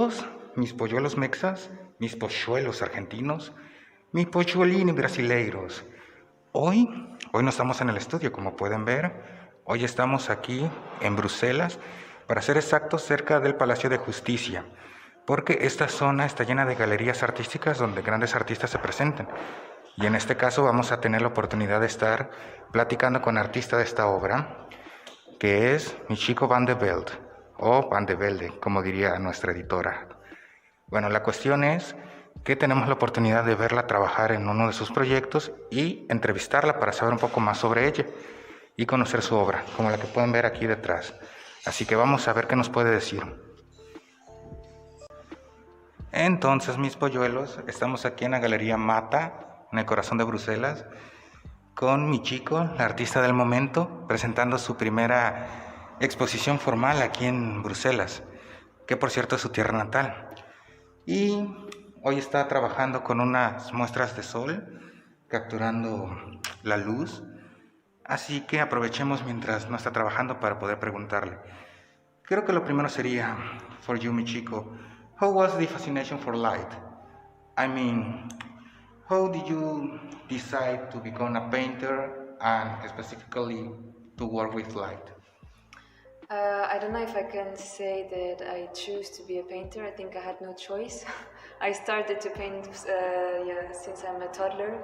todos, mis polluelos mexas, mis polluelos argentinos, mis polluelini brasileiros. Hoy no estamos en el estudio, como pueden ver. Hoy estamos aquí en Bruselas, para ser exactos, cerca del Palacio de Justicia, porque esta zona está llena de galerías artísticas donde grandes artistas se presentan. Y en este caso vamos a tener la oportunidad de estar platicando con el artista de esta obra, que es mi chico Van de Velde, o Van de Velde, como diría nuestra editora. Bueno, la cuestión es que tenemos la oportunidad de verla trabajar en uno de sus proyectos y entrevistarla para saber un poco más sobre ella y conocer su obra, como la que pueden ver aquí detrás. Así que vamos a ver qué nos puede decir. Entonces, mis polluelos, estamos aquí en la Galería Mata, en el corazón de Bruselas, con mi chico, la artista del momento, presentando su primera exposición formal aquí en Bruselas, que por cierto es su tierra natal. Y hoy está trabajando con unas muestras de sol, capturando la luz. Así que aprovechemos mientras no está trabajando para poder preguntarle. Creo que lo primero sería, for you, mi chico, how was the fascination for light? I mean, how did you decide to become a painter and specifically to work with light? I don't know if I can say that I choose to be a painter. I think I had no choice. I started to paint since I'm a toddler.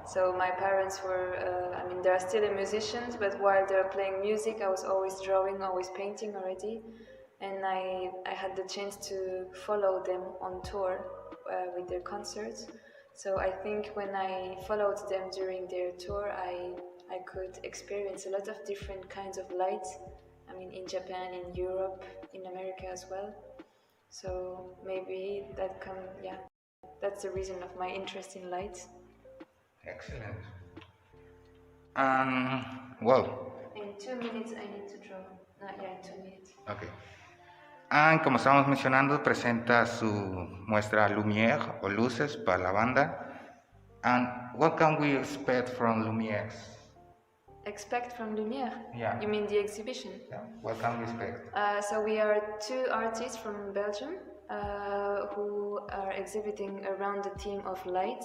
So my parents were, they are still musicians, but while they're playing music, I was always drawing, always painting already. And I had the chance to follow them on tour with their concerts. So I think when I followed them during their tour, I could experience a lot of different kinds of lights. I mean, in Japan, in Europe, in America as well. So maybe that's the reason of my interest in lights. Excellent. Well. In 2 minutes I need to draw. In 2 minutes. Okay. Como estábamos mencionando, presenta su muestra Lumière o luces para la banda. And what can we expect from Lumière? Expect from Lumière? Yeah. You mean the exhibition? Yeah. What can we expect? So we are 2 artists from Belgium who are exhibiting around the theme of light.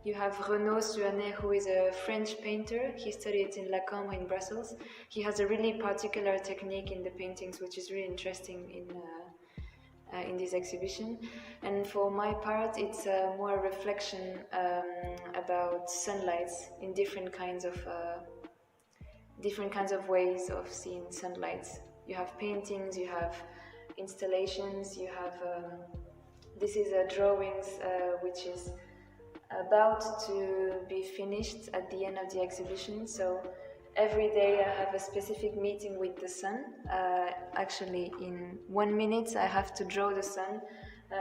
You have Renaud Suanet, who is a French painter. He studied in La Cambre in Brussels. He has a really particular technique in the paintings, which is really interesting in this exhibition. And for my part, it's more reflection about sunlight in different kinds of ways of seeing sunlight. You have paintings, you have installations, you have this is a drawings which is about to be finished at the end of the exhibition. So every day I have a specific meeting with the sun. Actually in 1 minute I have to draw the sun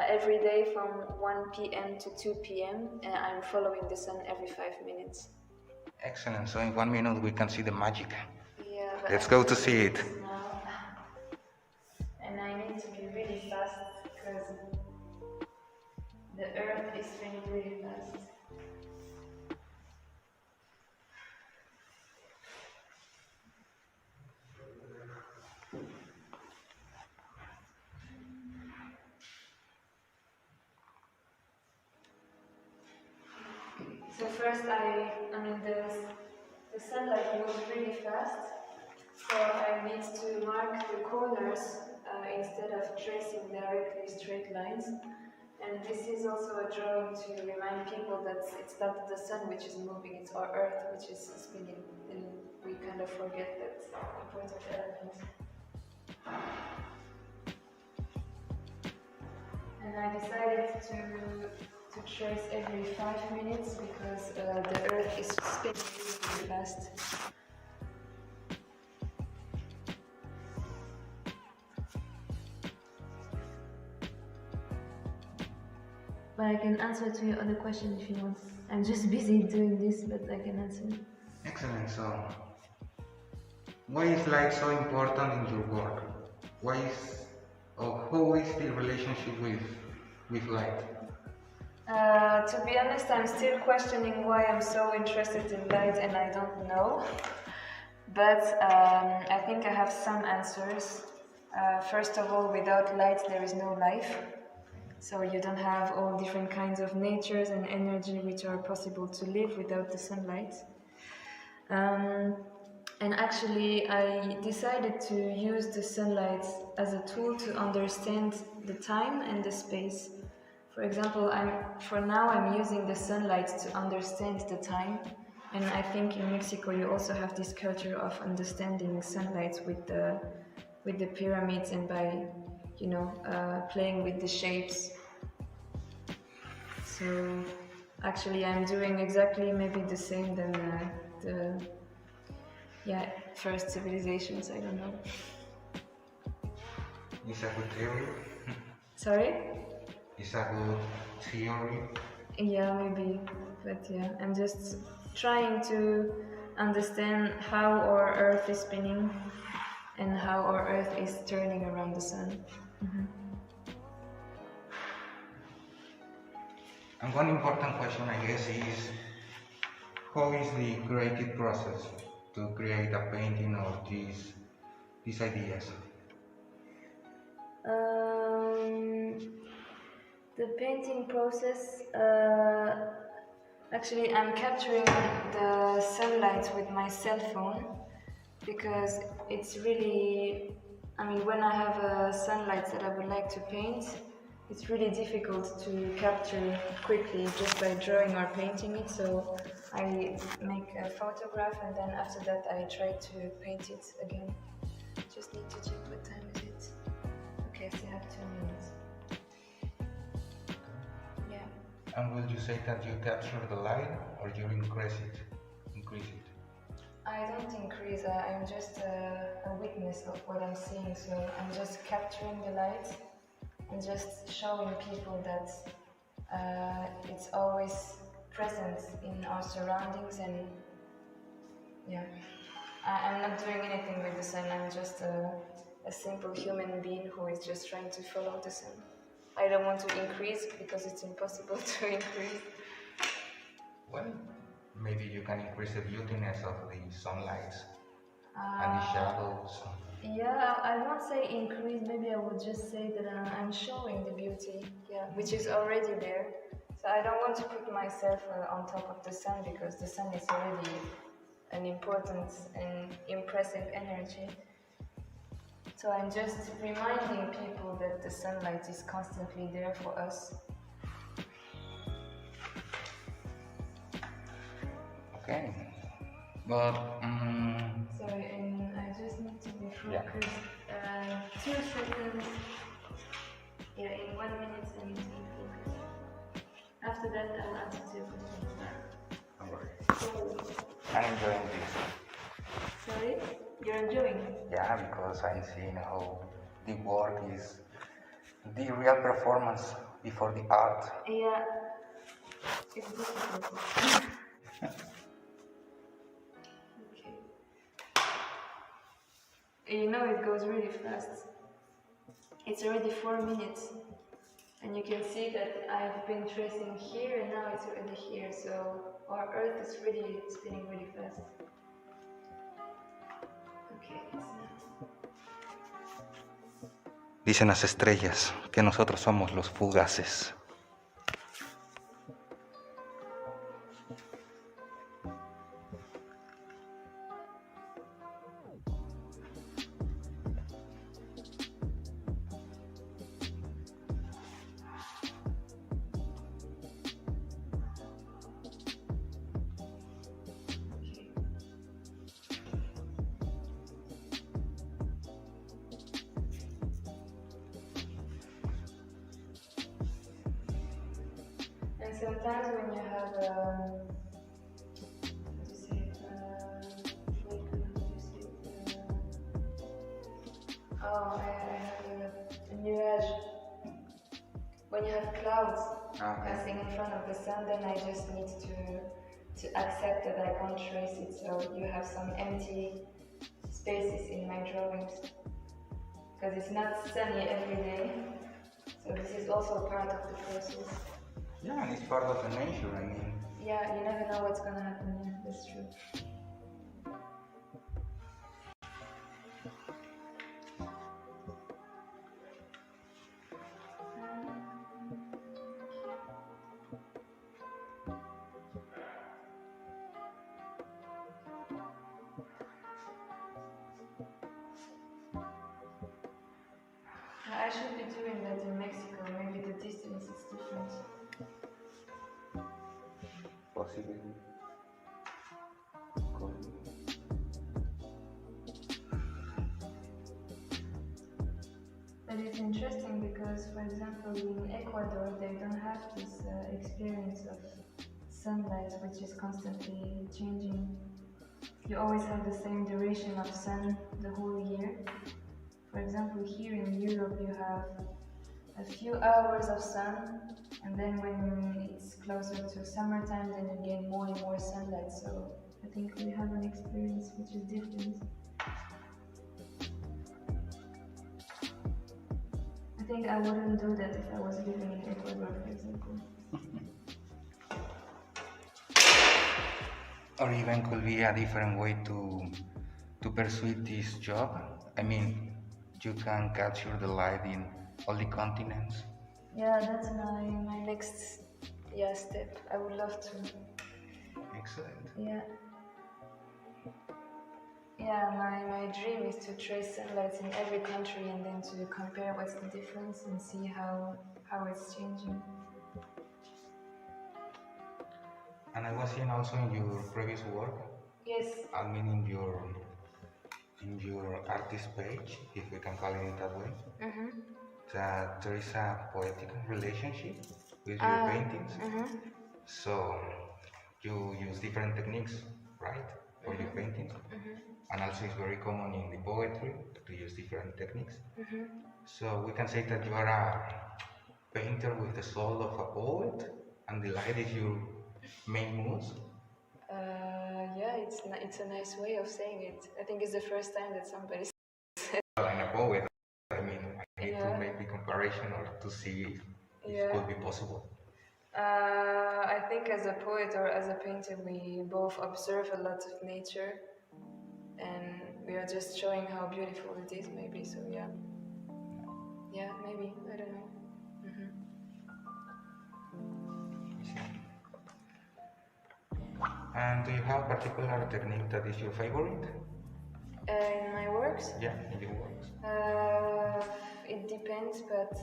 every day from 1 p.m. to 2 p.m. and I'm following the sun every 5 minutes. Excellent. So in 1 minute we can see the magic. Yeah. Let's go to see it. Now. And I need to be really fast because the earth is spinning really fast. So first the sunlight moves really fast, so I need to mark the corners instead of tracing directly straight lines. And this is also a drawing to remind people that it's not the sun which is moving, it's our earth which is spinning, and we kind of forget that important element. And I decided to trace every 5 minutes because the earth is spinning really fast. But I can answer to your other question if you want. I'm just busy doing this, but I can answer. Excellent. So, why is light so important in your work? How is the relationship with light? To be honest, I'm still questioning why I'm so interested in light, and I don't know. But I think I have some answers. First of all, without light there is no life. So you don't have all different kinds of natures and energy which are possible to live without the sunlight. And actually, I decided to use the sunlight as a tool to understand the time and the space. For example, for now I'm using the sunlight to understand the time, and I think in Mexico you also have this culture of understanding sunlight with the pyramids and by playing with the shapes. So actually I'm doing exactly maybe the same than the first civilizations. I don't know. Is a good theory? Sorry? Is a good theory? Yeah, maybe, but yeah, I'm just trying to understand how our Earth is spinning and how our Earth is turning around the sun. And one important question, I guess, is how is the creative process to create a painting or these ideas? The painting process, actually I'm capturing the sunlight with my cell phone because it's really, when I have a sunlight that I would like to paint, it's really difficult to capture quickly just by drawing or painting it, so I make a photograph and then after that I try to paint it again. Just need to check what time is it. Okay, I still have 2 minutes. Yeah. And will you say that you capture the light or you increase it? I don't increase, I'm just a witness of what I'm seeing, so I'm just capturing the light and just showing people that it's always present in our surroundings, and yeah, I'm not doing anything with the sun, I'm just a simple human being who is just trying to follow the sun. I don't want to increase because it's impossible to increase. Well, maybe you can increase the beautiness of the sunlight and the shadows. Yeah, I won't say increase, maybe I would just say that I'm showing the beauty, which is already there. So I don't want to put myself on top of the sun because the sun is already an important and impressive energy. So I'm just reminding people that the sunlight is constantly there for us. Okay, but sorry, and I just need to be focused. 2 seconds. Yeah, in 1 minute I need to be focused. After that, I will answer your questions. Don't worry. I'm enjoying this. Sorry? You're enjoying? Yeah, because I'm seeing how the work is the real performance before the art. Yeah, it's difficult. Okay. You know it goes really fast. It's already 4 minutes. And you can see that I've been tracing here and now it's already here. So our Earth is really spinning really fast. Okay, it's not. Dicen las estrellas que nosotros somos los fugaces. And sometimes when you have I have a nuage. When you have clouds passing in front of the sun, then I just need to accept that I can't trace it. So you have some empty spaces in my drawings because it's not sunny every day. So this is also part of the process. Yeah, and it's part of the nature, I mean. Yeah, you never know what's gonna happen. Yeah, that's true. I should be doing that in Mexico. Maybe the distance is different. Possibly. But it's interesting because, for example, in Ecuador, they don't have this experience of sunlight, which is constantly changing. You always have the same duration of sun the whole year. For example, here in Europe, you have a few hours of sun, and then when it's closer to summertime, then you get more and more sunlight. So I think we have an experience which is different. I think I wouldn't do that if I was living in Ecuador, for example. Or even could be a different way to pursue this job. I mean, you can capture the light in all the continents. Yeah, that's my next step. I would love to. Excellent. Yeah. Yeah, my dream is to trace satellites in every country and then to compare what's the difference and see how it's changing. And I was seeing also in your previous work. Yes. I mean, in your artist page, if we can call it that way, that there is a poetic relationship with your paintings. So you use different techniques, right, for your paintings. And also it's very common in the poetry to use different techniques. So we can say that you are a painter with the soul of a poet, and the light is your main muse. Yeah, it's a nice way of saying it. I think it's the first time that somebody said. And a poet, I mean, I need to make the comparison or to see if it could be possible. I think as a poet or as a painter, we both observe a lot of nature, and we are just showing how beautiful it is, maybe. So yeah, maybe, I don't know. And do you have a particular technique that is your favorite? In my works? Yeah, in your works. It depends, but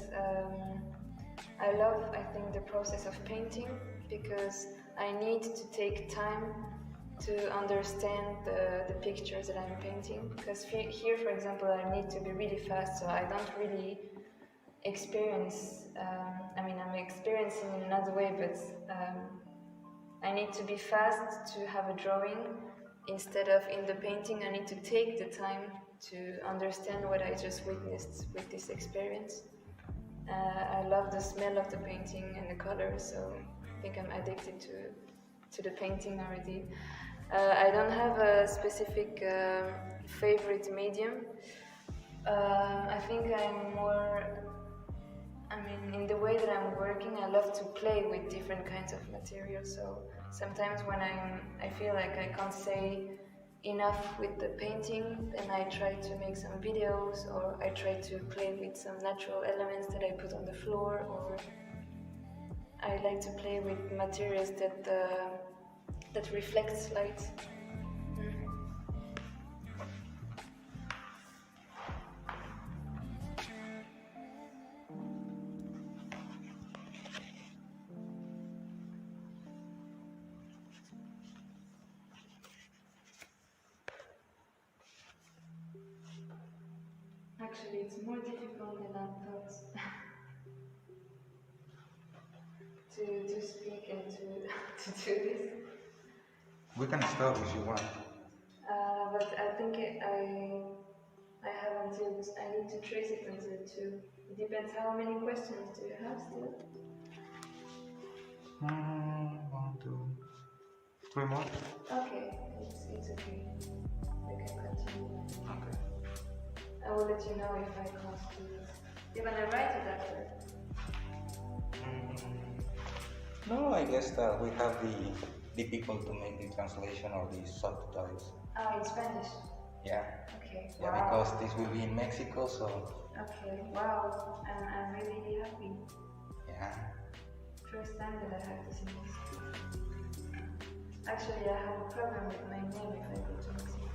I love, I think, the process of painting because I need to take time to understand the pictures that I'm painting. Because here, for example, I need to be really fast, so I don't really experience, I'm experiencing in another way, but I need to be fast to have a drawing. Instead of in the painting, I need to take the time to understand what I just witnessed with this experience. I love the smell of the painting and the colors, so I think I'm addicted to the painting already. I don't have a specific favorite medium. I think I'm more, in the way that I'm working, I love to play with different kinds of materials. So sometimes when I feel like I can't say enough with the painting, then I try to make some videos, or I try to play with some natural elements that I put on the floor, or I like to play with materials that reflects light. Actually, it's more difficult than I thought to speak and to do this. We can start if you want. But I think I have until, I need to trace it until 2. It depends how many questions do you have still? 1, 2, 3 more. Okay, it's okay. We can continue. Okay. I will let you know if I can't do this. You're gonna write it after? No, I guess that we have the people to make the translation or the subtitles. In Spanish? Yeah. Okay. Yeah, wow. because this will be in Mexico, so. Okay, wow. I'm really happy. Yeah. First time that I have this in Mexico. Actually, I have a problem with my name if I go to Mexico.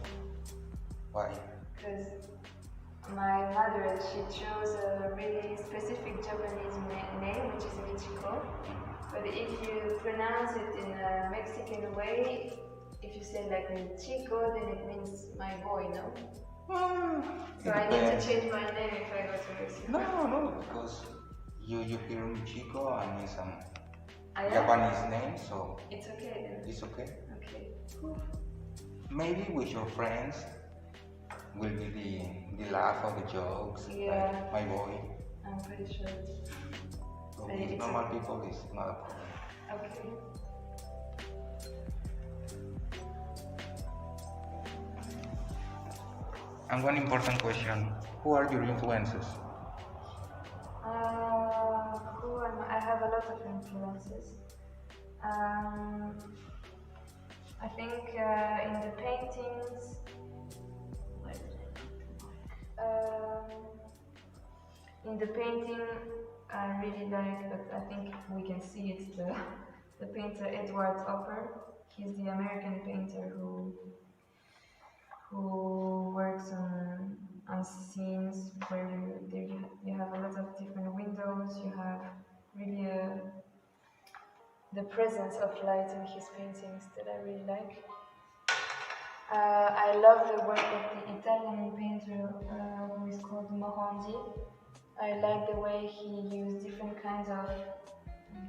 Why? Because my mother, she chose a really specific Japanese name, which is Michiko. But if you pronounce it in a Mexican way, if you say like Michiko, then it means my boy, no? So I need to change my name if I go to Mexico. No, because you hear Michiko and it's Yeah? Japanese name, so It's okay then. it's okay. Okay. Maybe with your friends will be the laugh of the jokes, Yeah. like my boy. I'm pretty sure. So with normal people it's not a problem. Okay. And one important question, who are your influences? Who am I? I have a lot of influences. I think in the paintings, I really like, but I think we can see it's the painter Edward Hopper. He's the American painter who works on scenes where you have a lot of different windows. You have really the presence of light in his paintings that I really like. I love the work of the Italian painter who is called Morandi. I like the way he used different kinds of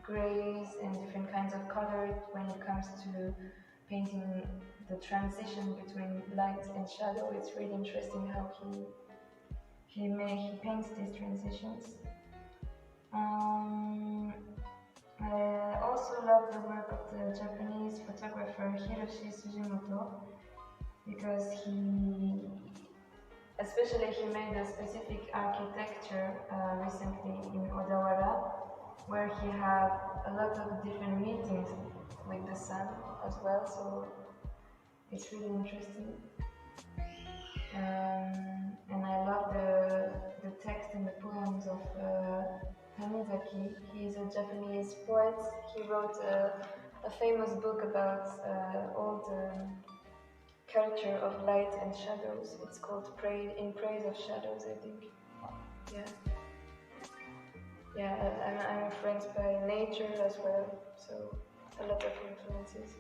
grays and different kinds of colors when it comes to painting the transition between light and shadow. It's really interesting how he paints these transitions. I also love the work of the Japanese photographer Hiroshi Sugimoto because he made a specific architecture recently in Odawara where he had a lot of different meetings with the sun as well, so it's really interesting. And I love the text and the poems of Tanizaki. He's a Japanese poet. He wrote a famous book about all the culture of light and shadows. It's called In Praise of Shadows, I think. Yeah, I'm influenced by nature as well, so a lot of influences.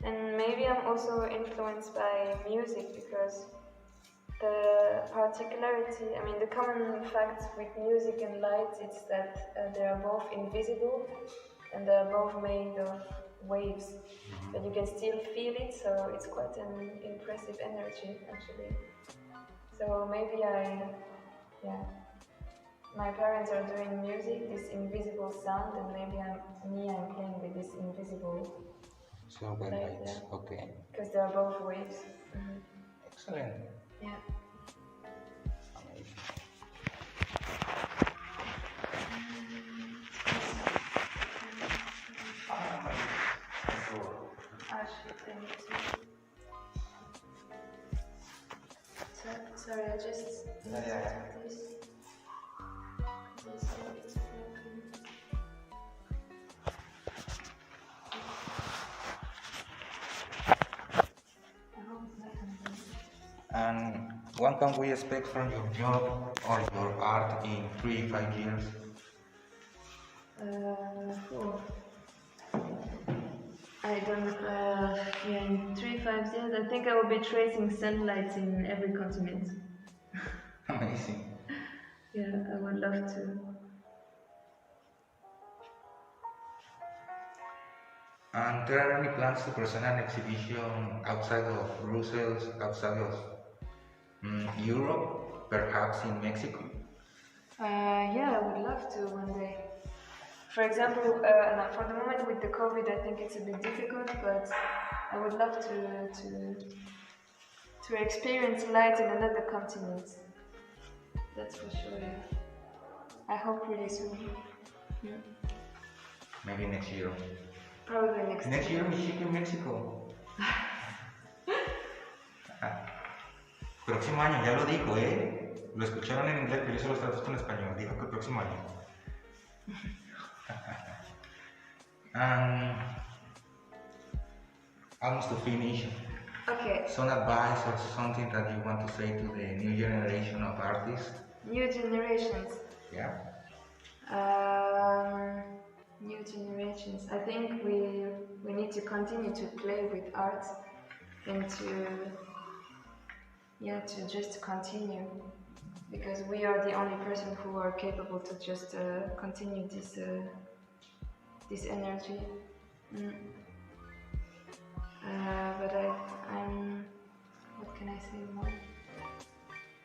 And maybe I'm also influenced by music because the particularity, the common fact with music and light is that they are both invisible and they are both made of waves, but you can still feel it, so it's quite an impressive energy actually. So maybe my parents are doing music, this invisible sound, and maybe I'm playing with this invisible Silver lights, okay. Because they are both waves. Mm-hmm. Excellent. Yeah. Amazing. Sorry, I just this. And what can we expect from your job or your art in 3-5 years? I don't in 3-5 years, I think I will be tracing satellites in every continent. Amazing. Yeah, I would love to. And there are any plans to present an exhibition outside of Brussels, outside of Europe, perhaps in Mexico? Yeah, I would love to one day. For example, for the moment with the COVID, I think it's a bit difficult, but I would love to experience light in another continent. That's for sure. Yeah. I hope really soon. Yeah. Maybe next year. Probably next year. México. Próximo año, ya lo dijo, ¿eh? Lo escucharon en inglés, pero yo se los traduzco en español. Dijo que el próximo año. And almost to finish, Okay. Some advice or something that you want to say to the new generation of artists? New generations. Yeah. New generations. I think we need to continue to play with art and to just continue, because we are the only person who are capable to just continue this energy. But I'm what can I say more?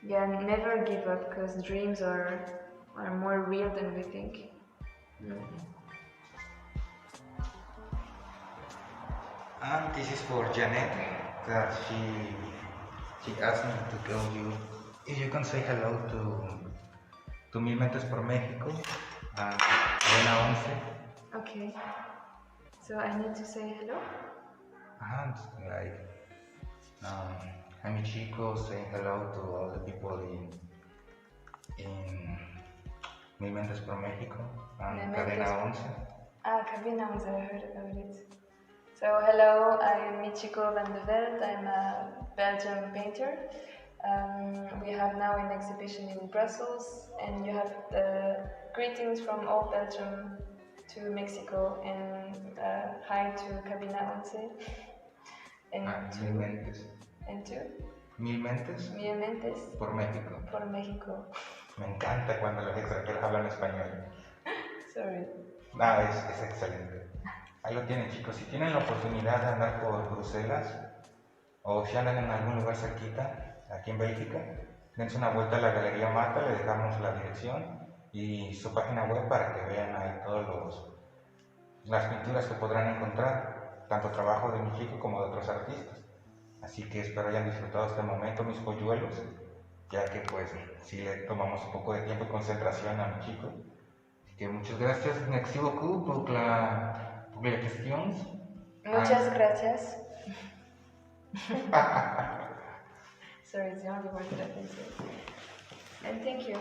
Yeah, never give up, because dreams are more real than we think. And this is for Janet, that she asked me to tell you if you can say hello to Mil Mentes por México and Cadena 11. Okay. So I need to say hello? And like, I'm Chico saying hello to all the people in Mil Mentes por México and Cadena 11. Cabina, I heard about it. So hello, I'm Michiko van de Velde. I'm a Belgian painter. We have now an exhibition in Brussels, and you have the greetings from all Belgium to Mexico, and hi to Cabina 11. Mil Mentes. And to Mil Mentes Mil Mentes por México. Por México. Me encanta cuando los extranjeros hablan español. Sorry. No, es excelente. Ahí lo tienen, chicos. Si tienen la oportunidad de andar por Bruselas o si andan en algún lugar cerquita, aquí en Bélgica, dense una vuelta a la Galería Mata, le dejamos la dirección y su página web para que vean ahí todas las pinturas que podrán encontrar, tanto trabajo de mi chico como de otros artistas. Así que espero hayan disfrutado este momento, mis polluelos, ya que pues sí le tomamos un poco de tiempo y concentración a mi chico. Así que muchas gracias, merci beaucoup pour la cuestión. Muchas gracias. Sorry, it's the only word that I can say. And thank you.